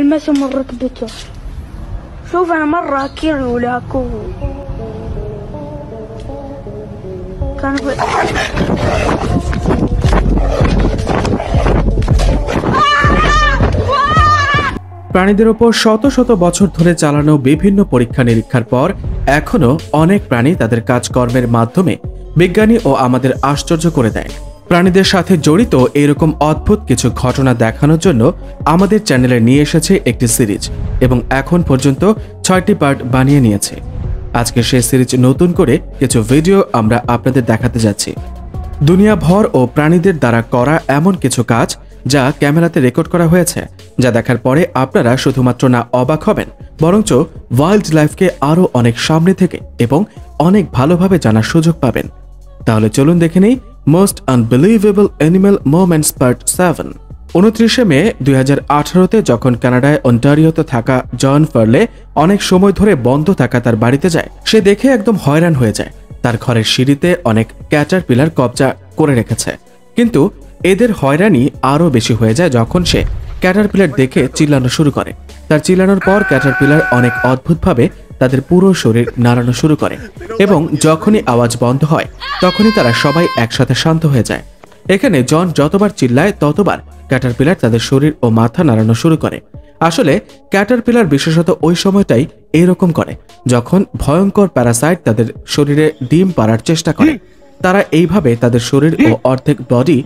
المسه من ركبته. شوف انا مره اكير ولاكوه كان প্রাণীদের উপর শত শত বছর ধরে চালানো বিভিন্ন পরীক্ষা নিরীক্ষার পর এখনো অনেক প্রাণী তাদের কাজকর্মের মাধ্যমে বিজ্ঞানী ও আমাদের আশ্চর্য করে দেয়। প্রাণীদের সাথে জড়িত এরকম অদ্ভুত কিছু ঘটনা দেখানোর জন্য আমাদের চ্যানেলে নিয়ে এসেছে একটি সিরিজ এবং এখন পর্যন্ত 6টি পার্ট বানিয়ে নিয়েছে। আজকে সেই সিরিজ নতুন করে কিছু ভিডিও আমরা আপনাদের দেখাতে যাচ্ছি। দুনিয়া ভর ও প্রাণীদের দ্বারা করা এমন কিছু কাজ যা ক্যামেরাতে রেকর্ড করা হয়েছে, যা দেখার পরে আপনারা শুধুমাত্র না অবাক হবেন, বরঞ্চ ওয়াইল্ড লাইফকে আরও অনেক সামনে থেকে এবং অনেক ভালোভাবে জানার সুযোগ পাবেন। তাহলে চলুন দেখে নেই most unbelievable animal moments part 7। 29শে মে 2018-তে যখন কানাডায় অন্টারিওতে থাকা জন ফার্লে অনেক সময় ধরে বন্ধ থাকা তার বাড়িতে যায়, সে দেখে একদম হয়রান হয়ে যায়। তার ঘরের সিঁড়িতে অনেক ক্যাটারপিলার কবজা করে রেখেছে, কিন্তু এদের হয়রানি আরও বেশি হয়ে যায় যখন সে ক্যাটারপিলার দেখে চিল্লানো শুরু করে। তার চিল্লানোর পর ক্যাটারপিলার অনেক অদ্ভুতভাবে তাদের পুরো শরীর নাড়ানো শুরু করে এবং যখনই আওয়াজ বন্ধ হয় তখনই তারা সবাই একসাথে শান্ত হয়ে যায়। এখানে জন যতবার চিল্লায় ততবার ক্যাটারপিলার তাদের শরীর ও মাথা নাড়ানো শুরু করে। আসলে ক্যাটারপিলার বিশেষত ওই সময়টাই এরকম করে যখন ভয়ঙ্কর প্যারাসাইট তাদের শরীরে ডিম পাড়ার চেষ্টা করে। তারা এইভাবে তাদের শরীর ও অর্ধেক বডি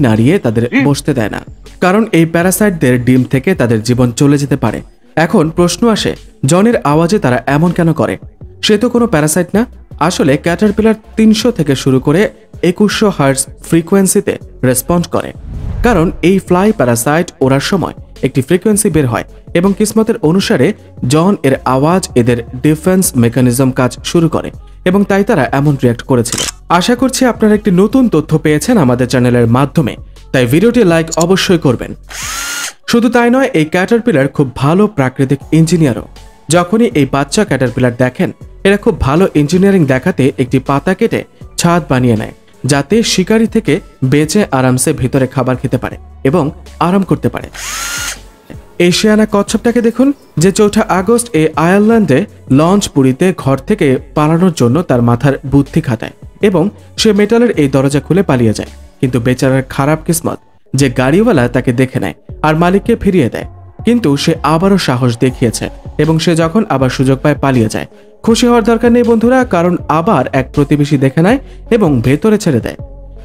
নাড়িয়ে তাদের বসতে দেয় না, কারণ এই প্যারাসাইটদের ডিম থেকে তাদের জীবন চলে যেতে পারে। এখন প্রশ্ন আসে, জনের আওয়াজে তারা এমন কেন করে? সে তো কোনো প্যারাসাইট না। আসলে ক্যাটারপিলার 300 থেকে শুরু করে 2100 হার্টজ ফ্রিকোয়েন্সিতে রেসপন্ড করে, কারণ এই ফ্লাই প্যারাসাইট ওড়ার সময় একটি ফ্রিকোয়েন্সি বের হয় এবং কিসমতের অনুসারে জন এর আওয়াজ এদের ডিফেন্স মেকানিজম কাজ শুরু করে এবং তাই তারা এমন রিঅ্যাক্ট করেছিল। আশা করছি আপনারা একটি নতুন তথ্য পেয়েছেন আমাদের চ্যানেলের মাধ্যমে, তাই ভিডিওটি লাইক অবশ্যই করবেন। শুধু তাই নয়, এই ক্যাটারপিলার খুব ভালো প্রাকৃতিক ইঞ্জিনিয়ারও। যখনই এই বাচ্চা ক্যাটারপিলার দেখেন, এরা খুব ভালো ইঞ্জিনিয়ারিং দেখাতে একটি পাতা কেটে ছাদ বানিয়ে নেয়, যাতে শিকারি থেকে বেঁচে আরামসে ভিতরে খাবার খেতে পারে এবং আরাম করতে পারে। এশিয়ানা কচ্ছপটাকে দেখুন, যে 4 আগস্ট এই আয়ারল্যান্ডে লঞ্চ পুরীতে ঘর থেকে পালানোর জন্য তার মাথার বুদ্ধি খাটায় এবং সে মেটালের এই দরজা খুলে পালিয়ে যায়। কিন্তু বেচারার খারাপ কিসমত যে গাড়িওয়ালা তাকে দেখে নেয় আর মালিককে ফিরিয়ে দেয়, কিন্তু সে আবারও সাহস দেখিয়েছে এবং সে যখন আবার সুযোগ পায় পালিয়ে যায়। খুশি হওয়ার দরকার নেই বন্ধুরা, কারণ আবার এক প্রতিবেশী দেখে নেয় এবং ভেতরে ছেড়ে দেয়।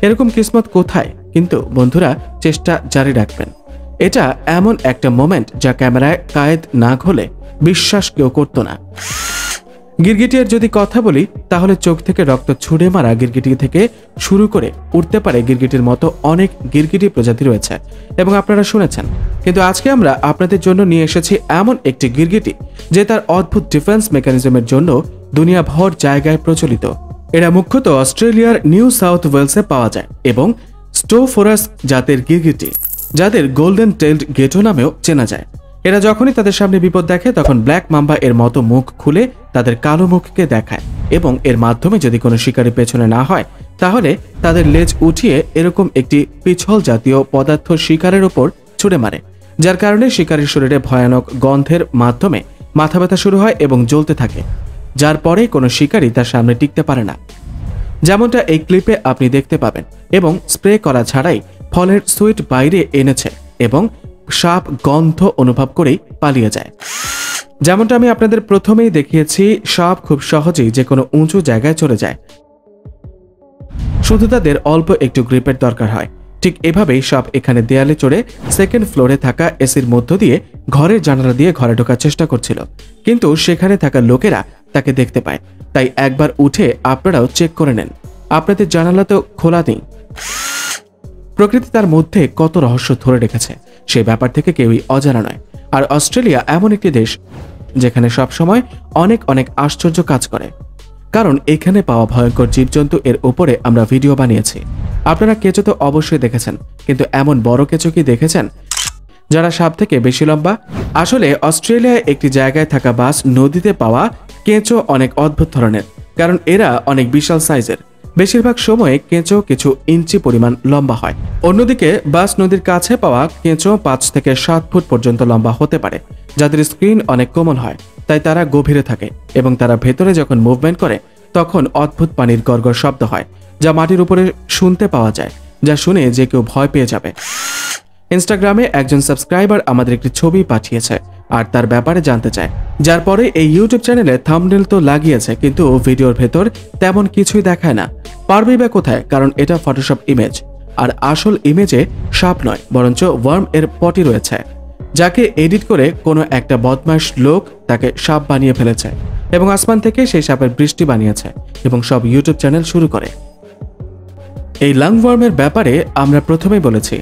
এরকম কিসমত কোথায়? কিন্তু বন্ধুরা, চেষ্টা জারি রাখবেন। এটা এমন একটা মোমেন্ট যা ক্যামেরায় কায়েদ না হলে বিশ্বাস কেউ করতো না। গিরগিটির যদি কথা বলি, তাহলে চোখ থেকে রক্ত ছুড়ে মারা গিরগিটি থেকে শুরু করে উঠতে পারে গিরগিটির মতো অনেক গিরগিটি প্রজাতি রয়েছে এবং আপনারা শুনেছেন। কিন্তু আজকে আমরা আপনাদের জন্য নিয়ে এসেছি এমন একটি গিরগিটি যে তার অদ্ভুত ডিফেন্স মেকানিজমের জন্য দুনিয়া ভর জায়গায় প্রচলিত। এরা মুখ্যত অস্ট্রেলিয়ার নিউ সাউথ ওয়েলসে পাওয়া যায় এবং স্টোফোরাস জাতের গিরগিটি, যাদের গোল্ডেন টেইলড গেটো নামেও চেনা যায়। এরা যখনই তাদের সামনে বিপদ দেখে তখন ব্ল্যাক মাম্বা এর মতো মুখ খুলে তাদের কালো মুখকে দেখায় এবং এর মাধ্যমে যদি কোনো শিকারী পেছনে না হয় তাহলে তাদের লেজ উঠিয়ে এরকম একটি পিছল জাতীয় পদার্থ শিকারের ওপর ছুড়ে মারে, যার কারণে শিকারীর শরীরে ভয়ানক গন্ধের মাধ্যমে মাথা ব্যথা শুরু হয় এবং জ্বলতে থাকে, যার পরে কোনো শিকারী তার সামনে টিকতে পারে না। যেমনটা এই ক্লিপে আপনি দেখতে পাবেন, এবং স্প্রে করা ছাড়াই ফলের সুইট বাইরে এনেছে এবং সাপ গন্ধ অনুভব করেই পালিয়ে যায়। যেমনটা আমি আপনাদের প্রথমেই দেখিয়েছি, সাপ খুব সহজেই যে কোনো উঁচু জায়গায় চলে যায়, শুধু তাদের অল্প একটু গ্রিপের দরকার হয়। ঠিক এভাবেই সাপ এখানে দেয়ালে চড়ে সেকেন্ড ফ্লোরে থাকা এসির মধ্য দিয়ে ঘরের জানালা দিয়ে ঘরে ঢোকার চেষ্টা করছিল, কিন্তু সেখানে থাকা লোকেরা তাকে দেখতে পায়। তাই একবার উঠে আপনারাও চেক করে নেন, আপনাদের জানালা তো খোলা নেই। প্রকৃতি তার মধ্যে কত রহস্য ধরে রেখেছে সে ব্যাপার থেকে কেউই অজানা নয়। আর অস্ট্রেলিয়া এমন একটি দেশ যেখানে সবসময় অনেক অনেক আশ্চর্য কাজ করে, কারণ এখানে পাওয়া ভয়ঙ্কর জীবজন্তু এর উপরে আমরা ভিডিও বানিয়েছি। আপনারা কেঁচো তো অবশ্যই দেখেছেন, কিন্তু এমন বড় কেঁচো কি দেখেছেন যারা সাপ থেকে বেশি লম্বা? আসলে অস্ট্রেলিয়ায় একটি জায়গায় থাকা বাস নদীতে পাওয়া কেঁচো অনেক অদ্ভুত ধরনের, কারণ এরা অনেক বিশাল সাইজের। বেশিরভাগ সময়ে কেঁচো কিছু ইঞ্চি পরিমাণ লম্বা হয়। অন্যদিকে বাস নদীর কাছে পাওয়া কেঁচো ৫ থেকে ৭ ফুট পর্যন্ত লম্বা হতে পারে, যাদের স্ক্রিন অনেক কোমল হয়, তাই তারা গভীরে থাকে এবং তারা ভেতরে যখন মুভমেন্ট করে তখন অদ্ভুত পানির গড়গড় শব্দ হয়, যা মাটির উপরে শুনতে পাওয়া যায়, যা শুনে যে কেউ ভয় পেয়ে যাবে। ইনস্টাগ্রামে একজন সাবস্ক্রাইবার আমাদের একটি ছবি পাঠিয়েছে আর তার ব্যাপারে জানতে চায়, যার পরে এই ইউটিউব চ্যানেলে থাম্বনেল তো লাগিয়েছে, কিন্তু ভিডিওর ভেতর তেমন কিছুই দেখায় না। পারবেই বা কোথায়, কারণ এটা ফটোশপ ইমেজ, আর আসল ইমেজে সাপ নয় বরঞ্চ ওয়ার্ম এর পটি রয়েছে, যাকে এডিট করে কোনো একটা বদমাশ লোক তাকে সাপ বানিয়ে ফেলেছে এবং আসমান থেকে সেই সাপের বৃষ্টি বানিয়েছে এবং সব ইউটিউব চ্যানেল শুরু করে। এই লাংওয়ার্মের ব্যাপারে আমরা প্রথমেই বলেছি।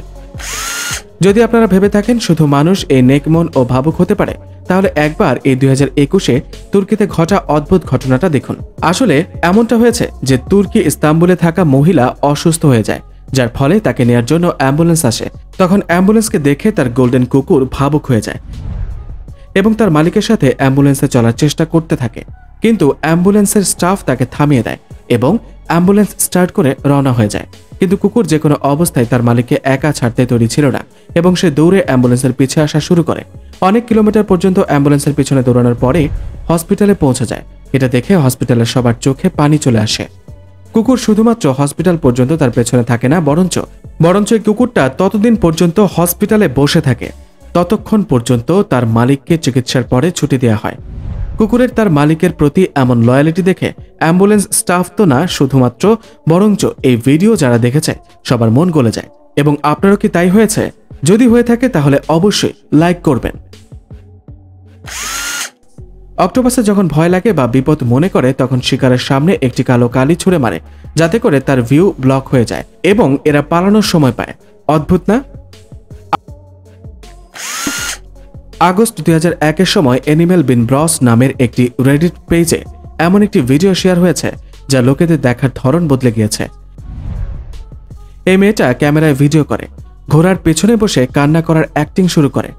যদি আপনারা ভেবে থাকেন শুধু মানুষ এই নেকমন ও ভাবুক হতে পারে, তাহলে একবার এই 2021-এ তুর্কিতে ঘটা অদ্ভুত ঘটনাটা দেখুন। আসলে এমনটা হয়েছে যে তুর্কি ইস্তাম্বুলে থাকা মহিলা অসুস্থ হয়ে যায়, যার ফলে তাকে নেয়ার জন্য অ্যাম্বুলেন্স আসে। তখন অ্যাম্বুলেন্সকে দেখে তার গোল্ডেন কুকুর ভাবুক হয়ে যায় এবং তার মালিকের সাথে অ্যাম্বুলেন্সে চলার চেষ্টা করতে থাকে, কিন্তু অ্যাম্বুলেন্সের স্টাফ তাকে থামিয়ে দেয় এবং অ্যাম্বুলেন্স স্টার্ট করে রওনা হয়ে যায়। কিন্তু কুকুর যে কোনো অবস্থায় তার মালিককে একা ছাড়তে তৈরি ছিল না এবং সে দৌড়ে অ্যাম্বুলেন্সের পিছে আসা শুরু করে। অনেক কিলোমিটার পর্যন্ত অ্যাম্বুলেন্সের পিছনে দৌড়ানোর পরে হসপিটালে পৌঁছে যায়। এটা দেখে হসপিটালের সবার চোখে পানি চলে আসে। কুকুর শুধুমাত্র হসপিটাল পর্যন্ত তার পেছনে থাকে না, বরঞ্চ এই কুকুরটা ততদিন পর্যন্ত হসপিটালে বসে থাকে ততক্ষণ পর্যন্ত তার মালিককে চিকিৎসার পরে ছুটি দেওয়া হয়। কুকুরের তার মালিকের প্রতি এমন লয়ালিটি দেখে অ্যাম্বুলেন্স স্টাফ তো না শুধুমাত্র, বরঞ্চ এই ভিডিও যারা দেখেছে সবার মন গলে যায়। এবং আপনারও কি তাই হয়েছে? যদি হয়ে থাকে তাহলে অবশ্যই লাইক করবেন। অক্টোপাসে যখন ভয় লাগে বা বিপদ মনে করে তখন শিকারের সামনে একটি কালো কালি ছুঁড়ে মারে, যাতে করে তার ভিউ ব্লক হয়ে যায় এবং এরা পালানোর সময় পায়। অদ্ভুত না? আগস্ট 2001-এর সময় অ্যানিমেল বিন ব্রস নামের একটি রেডিট পেজে এমন একটি ভিডিও শেয়ার হয়েছে যা লোকেদের দেখার ধরন বদলে গিয়েছে। এই মেয়েটা ক্যামেরায় ভিডিও করে, ঘোড়ার পেছনে বসে কান্না করার অ্যাক্টিং শুরু করে।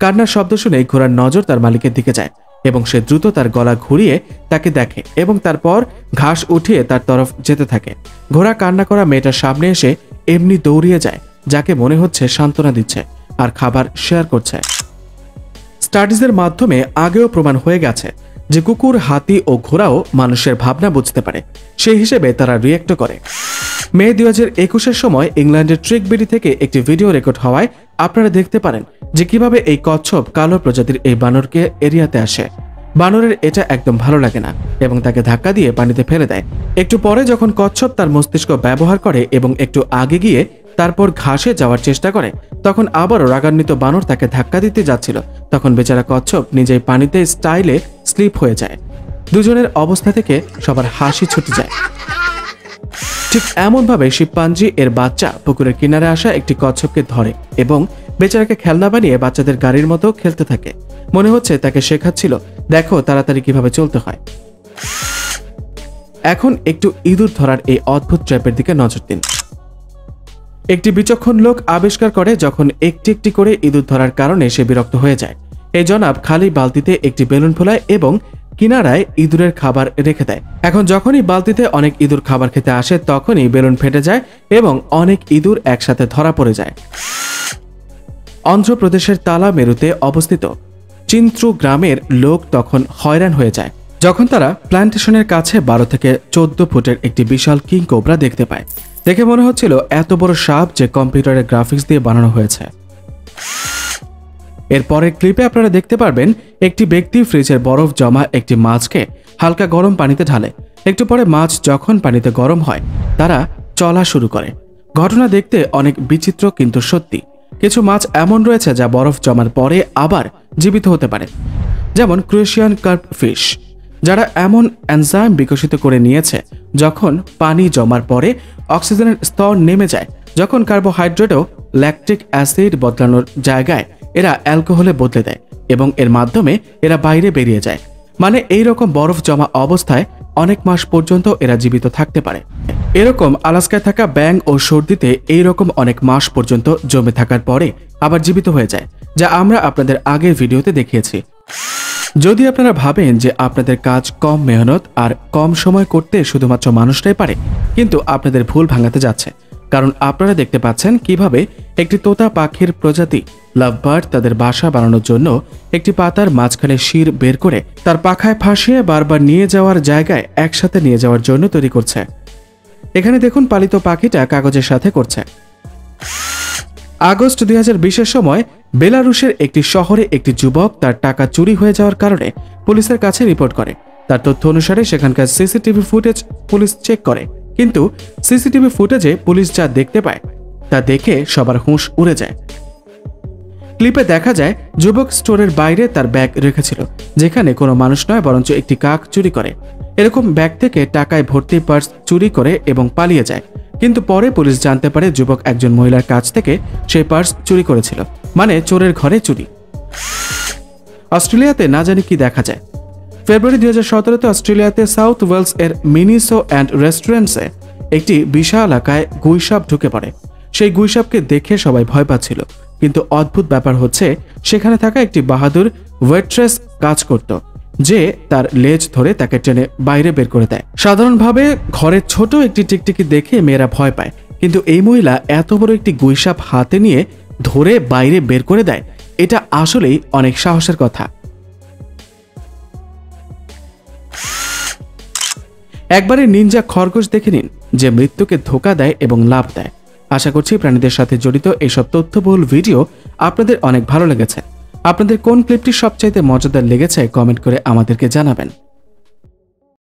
কান্নার শব্দ শুনে ঘোড়ার নজর তার মালিকের দিকে যায় এবং সে দ্রুত তার গলা ঘুরিয়ে তাকে দেখে এবং তারপর ঘাস উঠিয়ে তার তরফ যেতে থাকে। ঘোড়া কান্না করা মেয়েটার সামনে এসে এমনি দৌড়িয়ে যায়, যাকে মনে হচ্ছে সান্ত্বনা দিচ্ছে আর খাবার শেয়ার করছে। স্টাডিজের মাধ্যমে আগেও প্রমাণ হয়ে গেছে যে কুকুর, হাতি ও ঘোড়াও মানুষের ভাবনা বুঝতে পারে, সেই হিসেবে তারা রিয়েক্ট করে। মে 2021-এর সময় ইংল্যান্ডের ট্রিকবেরি থেকে একটি ভিডিও রেকর্ড হওয়ায় আপনারা দেখতে পারেন যে কিভাবে এই কচ্ছপ কালো প্রজাতির এই বানরকে এরিয়াতে আসে। বানরের এটা একদম ভালো লাগে না এবং তাকে ধাক্কা দিয়ে পানিতে ফেলে দেয়। একটু পরে যখন কচ্ছপ তার মস্তিষ্ক ব্যবহার করে এবং একটু আগে গিয়ে তারপর ঘাসে যাওয়ার চেষ্টা করে, তখন আবারও রাগান্বিত বানর তাকে ধাক্কা দিতে যাচ্ছিল। তখন বেচারা কচ্ছপ নিজেই পানিতে স্টাইলে স্লিপ হয়ে যায়। দুজনের অবস্থা থেকে সবার হাসি ছুটে যায়। ঠিক এমনভাবে শিম্পাঞ্জি এর বাচ্চা পুকুরের কিনারে আসা একটি কচ্ছপকে ধরে এবং বেচারাকে খেলনা বানিয়ে বাচ্চাদের গাড়ির মতো খেলতে থাকে। মনে হচ্ছে তাকে শেখাচ্ছিল, দেখো তাড়াতাড়ি কিভাবে চলতে হয়। এখন একটু ইঁদুর ধরার এই অদ্ভুত ট্র্যাপের দিকে নজর দিন। একটি বিচক্ষণ লোক আবিষ্কার করে যখন একটি একটি করে ইঁদুর ধরার কারণে সে বিরক্ত হয়ে যায়, এই জনাব খালি বালতিতে একটি বেলুন ফোলায় এবং কিনারায় ইঁদুরের খাবার রেখে দেয়। এখন যখনই বালতিতে অনেক ইঁদুর খাবার খেতে আসে তখনই বেলুন ফেটে যায় এবং অনেক ইঁদুর একসাথে ধরা পড়ে যায়। অন্ধ্রপ্রদেশের তালা মেরুতে অবস্থিত চিন্ত্রু গ্রামের লোক তখন হয়রান হয়ে যায় যখন তারা প্ল্যান্টেশনের কাছে 12 থেকে 14 ফুটের একটি বিশাল কিং কোবরা দেখতে পায়। দেখে মনে হচ্ছিল এত বড় সাপ যে কম্পিউটারের গ্রাফিক্স দিয়ে বানানো হয়েছে। এরপরের ক্লিপে আপনারা দেখতে পারবেন একটি ব্যক্তি ফ্রিজের বরফ জমা একটি মাছকে হালকা গরম পানিতে ঢালে। একটু পরে মাছ যখন পানিতে গরম হয় তারা চলা শুরু করে। ঘটনা দেখতে অনেক বিচিত্র কিন্তু সত্যি। কিছু মাছ এমন রয়েছে যা বরফ জমার পরে আবার জীবিত হতে পারে, যেমন ক্রোয়েশিয়ান কার্প ফিশ, যারা এমন এনজাইম বিকশিত করে নিয়েছে যখন পানি জমার পরে অক্সিজেনের স্তর নেমে যায়, যখন কার্বোহাইড্রেটও ল্যাকটিক অ্যাসিড বদলানোর জায়গায় এরা অ্যালকোহলে বদলে দেয় এবং এর মাধ্যমে এরা বাইরে বেরিয়ে যায়। মানে এই রকম বরফ জমা অবস্থায় অনেক মাস পর্যন্ত এরা জীবিত থাকতে পারে। এরকম আলাস্কায় থাকা ব্যাঙ ও সর্দিতে এই রকম অনেক মাস পর্যন্ত জমে থাকার পরে আবার জীবিত হয়ে যায়, যা আমরা আপনাদের আগের ভিডিওতে দেখিয়েছি। যদি আপনারা ভাবেন যে আপনাদের কাজ কম মেহনত আর কম সময় করতে শুধুমাত্র মানুষটাই পারে, কিন্তু আপনাদের ভুল ভাঙাতে যাচ্ছে। কারণ আপনারা দেখতে পাচ্ছেন কিভাবে একটি তোতা পাখির প্রজাতি লাভবার্ড তাদের বাসা বানানোর জন্য একটি পাতার মাঝখানে শির বের করে তার পাখায় ফাঁসিয়ে বারবার নিয়ে যাওয়ার জায়গায় একসাথে নিয়ে যাওয়ার জন্য তৈরি করছে। এখানে দেখুন পালিত পাখিটা কাগজের সাথে করছে। আগস্ট 2020-এর সময় বেলারুশের একটি শহরে একটি যুবক তার টাকা চুরি হয়ে যাওয়ার কারণে পুলিশের কাছে রিপোর্ট করে। তার তথ্য অনুসারে সেখানকার সিসিটিভি ফুটেজ পুলিশ চেক করে, কিন্তু সিসিটিভি ফুটেজে পুলিশ যা দেখতে পায় তা দেখে সবার হুঁশ উড়ে যায়। ক্লিপে দেখা যায় যুবক স্টোরের বাইরে তার ব্যাগ রেখেছিল, যেখানে কোনো মানুষ নয় বরঞ্চ একটি কাক চুরি করে। এরকম ব্যাগ থেকে টাকায় ভর্তি পার্স চুরি করে এবং পালিয়ে যায়। কিন্তু পরে পুলিশ জানতে পারে যুবক একজন মহিলার কাছ থেকে সেই পার্স চুরি করেছিল, মানে চোরের ঘরে চুরি। অস্ট্রেলিয়াতে না জানি কি দেখা যায়। ফেব্রুয়ারি 2017-তে অস্ট্রেলিয়াতে সাউথ ওয়েলস এর মিনিসো অ্যান্ড রেস্টুরেন্টসে একটি বিশাল আকায় গুইসাপ ঢুকে পড়ে। সেই গুইসাপকে দেখে সবাই ভয় পাচ্ছিল, কিন্তু অদ্ভুত ব্যাপার হচ্ছে সেখানে থাকা একটি বাহাদুর ওয়েট্রেস কাজ করত, যে তার লেজ ধরে তাকে টেনে বাইরে বের করে দেয়। সাধারণভাবে ঘরে ছোট একটি টিকটিকি দেখে মেয়েরা ভয় পায়, কিন্তু এই মহিলা এত বড় একটি গুইসাপ হাতে নিয়ে ধরে বাইরে বের করে দেয়, এটা আসলেই অনেক সাহসের কথা। একবারে নিনজা খরগোশ দেখে নিন, যে মৃত্যুকে ধোঁকা দেয় এবং লাভ দেয়। আশা করছি প্রাণীদের সাথে জড়িত এইসব তথ্যবহুল ভিডিও আপনাদের অনেক ভালো লেগেছে। আপনাদের কোন ক্লিপটি সবচাইতে মজাদার লেগেছে কমেন্ট করে আমাদেরকে জানাবেন।